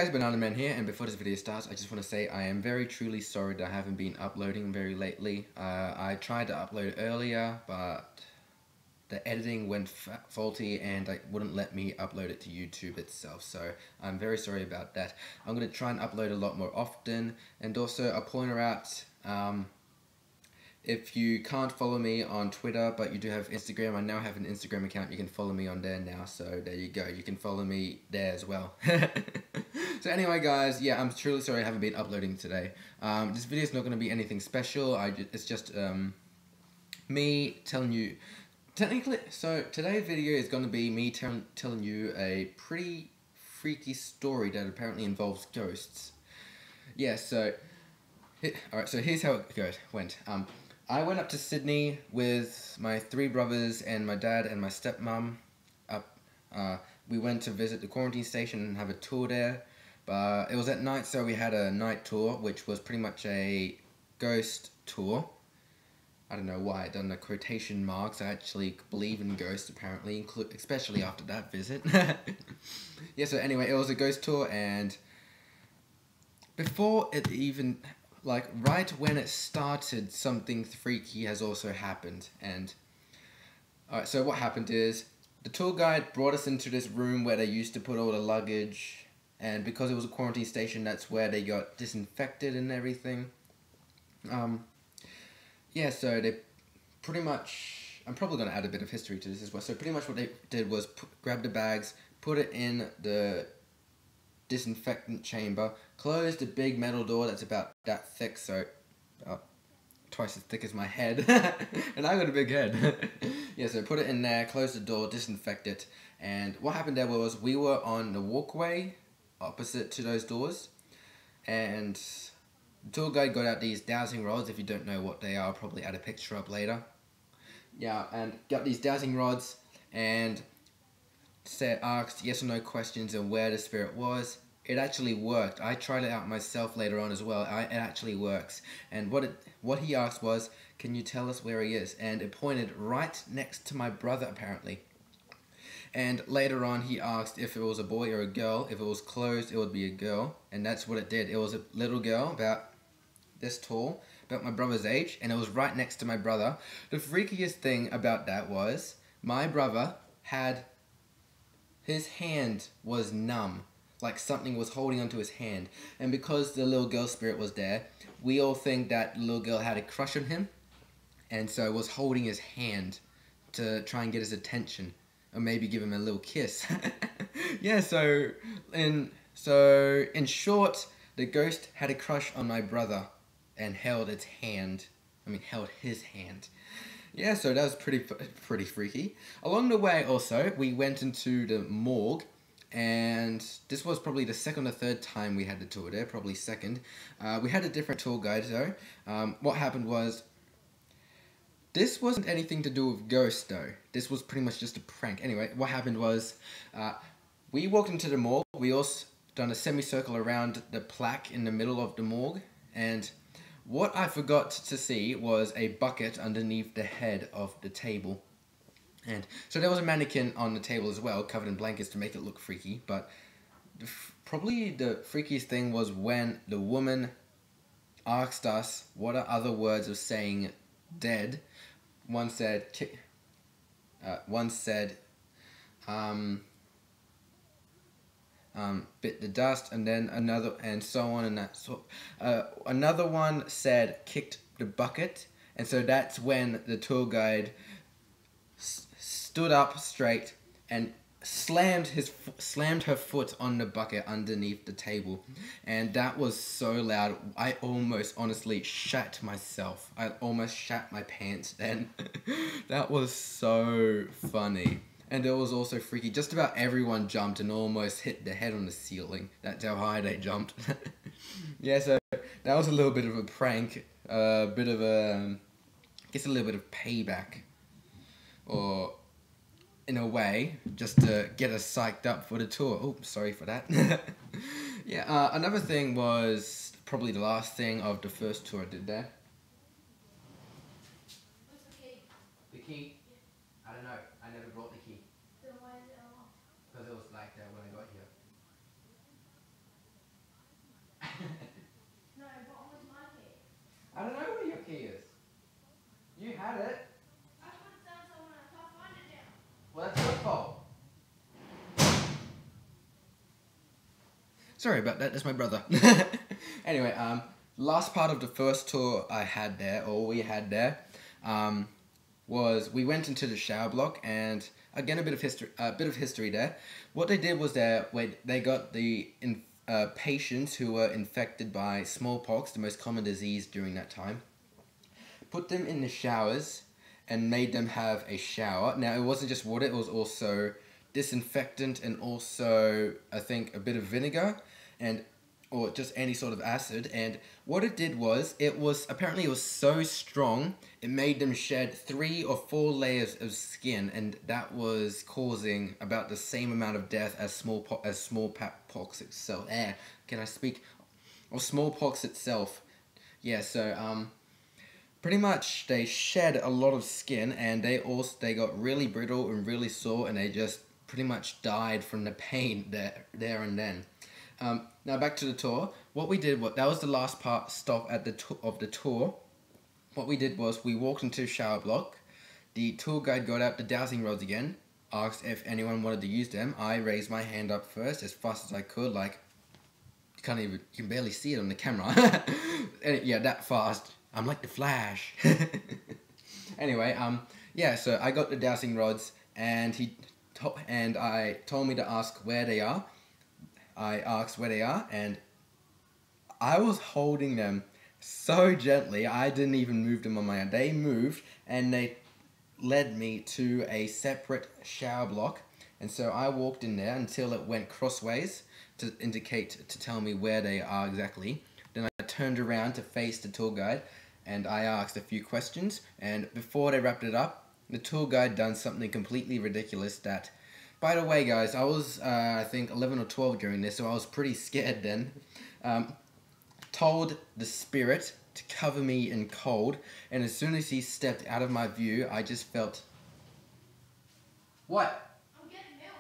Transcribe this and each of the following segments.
guys, Banana Man here, and before this video starts, I just want to say I am very truly sorry that I haven't been uploading very lately. I tried to upload earlier, but the editing went faulty and it wouldn't let me upload it to YouTube itself, so I'm very sorry about that. I'm going to try and upload a lot more often, and also a pointer out, if you can't follow me on Twitter, but you do have Instagram, I now have an Instagram account, you can follow me on there now, so there you go, you can follow me there as well. So anyway guys, yeah, I'm truly sorry I haven't been uploading today. This video is not going to be anything special, it's just me telling you, technically, so today's video is going to be me telling you a pretty freaky story that apparently involves ghosts. Yeah, so, alright, so here's how it went. I went up to Sydney with my 3 brothers and my dad and my stepmom. We went to visit the quarantine station and have a tour there. But it was at night, so we had a night tour, which was pretty much a ghost tour. I don't know why I done the quotation marks. I actually believe in ghosts, apparently, especially after that visit. Yeah, so anyway, it was a ghost tour, and before it even, like, right when it started, something freaky has also happened. And alright, so what happened is the tour guide brought us into this room where they used to put all the luggage, and because it was a quarantine station, that's where they got disinfected and everything. Yeah, so they pretty much, I'm probably going to add a bit of history to this as well. So pretty much what they did was grab the bags, put it in the disinfectant chamber, close the big metal door that's about that thick, so twice as thick as my head, and I got a big head. Yeah, so put it in there, close the door, disinfect it, and what happened there was we were on the walkway opposite to those doors, and the tour guide got out these dowsing rods. If you don't know what they are, I'll probably add a picture up later. Yeah, and got these dowsing rods and asked yes or no questions on where the spirit was. It actually worked. I tried it out myself later on as well. It actually works. And what he asked was, can you tell us where he is? And it pointed right next to my brother, apparently. And later on he asked if it was a boy or a girl. If it was closed, it would be a girl. And that's what it did. It was a little girl about this tall, about my brother's age, and it was right next to my brother. The freakiest thing about that was my brother had, his hand was numb, like something was holding onto his hand. And because the little girl spirit was there, we all think that the little girl had a crush on him, and so was holding his hand to try and get his attention, or maybe give him a little kiss. Yeah, so in short, the ghost had a crush on my brother and held his hand. Yeah, so that was pretty freaky. Along the way also, we went into the morgue, and this was probably the second or third time we had the tour there, probably second. We had a different tour guide though. What happened was, this wasn't anything to do with ghosts though. This was pretty much just a prank. Anyway, what happened was, we walked into the morgue. We also done a semicircle around the plaque in the middle of the morgue, and what I forgot to see was a bucket underneath the head of the table. And so there was a mannequin on the table as well, covered in blankets to make it look freaky, but probably the freakiest thing was when the woman asked us what are other words of saying dead. One said bit the dust, and then another, and so on, and that sort. Another one said kicked the bucket, and so that's when the tour guide stood up straight and slammed her foot on the bucket underneath the table, and that was so loud. I almost honestly shat myself. I almost shat my pants then. That was so funny. And it was also freaky. Just about everyone jumped and almost hit their head on the ceiling. That's how high they jumped. Yeah, so that was a little bit of a prank. I guess a little bit of payback. Or, in a way, just to get us psyched up for the tour. Oh, sorry for that. Yeah, another thing was probably the last thing of the first tour I did there. What's the key? The key? I don't know. I never brought the key. Then why is it unlocked? Because it was like that when I got here. Sorry about that, that's my brother. Anyway, last part of the first tour I had there, or we had there, was we went into the shower block, and again a bit of history there. What they did was they got the patients who were infected by smallpox, the most common disease during that time, put them in the showers and made them have a shower. Now, it wasn't just water, it was also disinfectant and also, I think, a bit of vinegar or just any sort of acid. And what it did was, apparently it was so strong, it made them shed 3 or 4 layers of skin, and that was causing about the same amount of death as smallpox itself. Can I speak? Or smallpox itself. Yeah, so, pretty much they shed a lot of skin, and they got really brittle and really sore, and they just pretty much died from the pain there and then. Now back to the tour. What we did, that was the last stop at of the tour. What we did was we walked into a shower block. The tour guide got out the dowsing rods again, asked if anyone wanted to use them. I raised my hand up first as fast as I could, like you can barely see it on the camera. And yeah, that fast. I'm like the Flash. Anyway, yeah, so I got the dowsing rods, and I told me to ask where they are. I asked where they are, and I was holding them so gently, I didn't even move them on my own. They moved, and they led me to a separate shower block, and so I walked in there until it went crossways to tell me where they are exactly. Then I turned around to face the tour guide, and I asked a few questions, and before they wrapped it up, the tour guide done something completely ridiculous that, by the way guys, I was I think 11 or 12 during this, so I was pretty scared then. Told the spirit to cover me in cold, and as soon as he stepped out of my view, I just felt... What? I'm getting milk.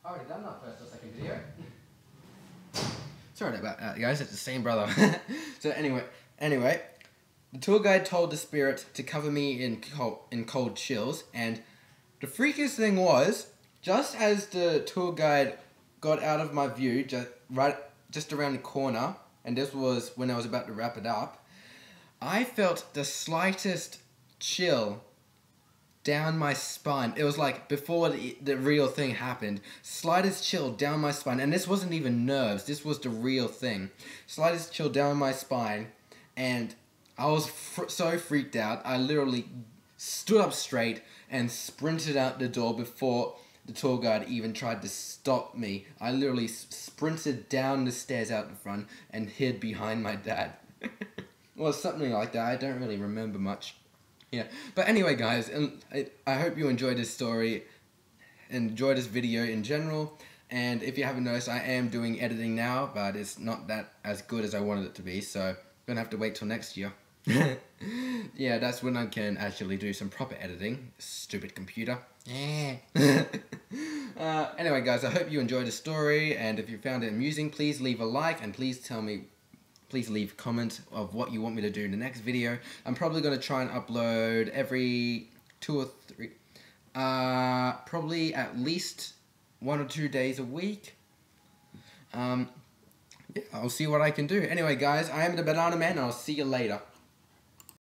Already done that first or second video. Sorry about that, guys. It's the same brother. So anyway, the tour guide told the spirit to cover me in cold chills, and the freakiest thing was, just as the tour guide got out of my view, just around the corner, and this was when I was about to wrap it up, I felt the slightest chill down my spine. It was like before the real thing happened. Slightest chill down my spine, and this wasn't even nerves, this was the real thing. Slightest chill down my spine, and I was so freaked out, I literally stood up straight and sprinted out the door before the tour guide even tried to stop me. I literally sprinted down the stairs out the front and hid behind my dad. Well, something like that. I don't really remember much. Yeah, but anyway guys, I hope you enjoyed this story, enjoyed this video in general, and if you haven't noticed, I am doing editing now, but it's not that as good as I wanted it to be, so I'm gonna have to wait till next year. Yeah, that's when I can actually do some proper editing. Stupid computer. Yeah. Anyway guys, I hope you enjoyed the story, and if you found it amusing, please leave a like, and please leave a comment of what you want me to do in the next video. I'm probably going to try and upload every 2 or 3, probably at least 1 or 2 days a week. Yeah, I'll see what I can do. Anyway guys, I am the Banana Man, and I'll see you later.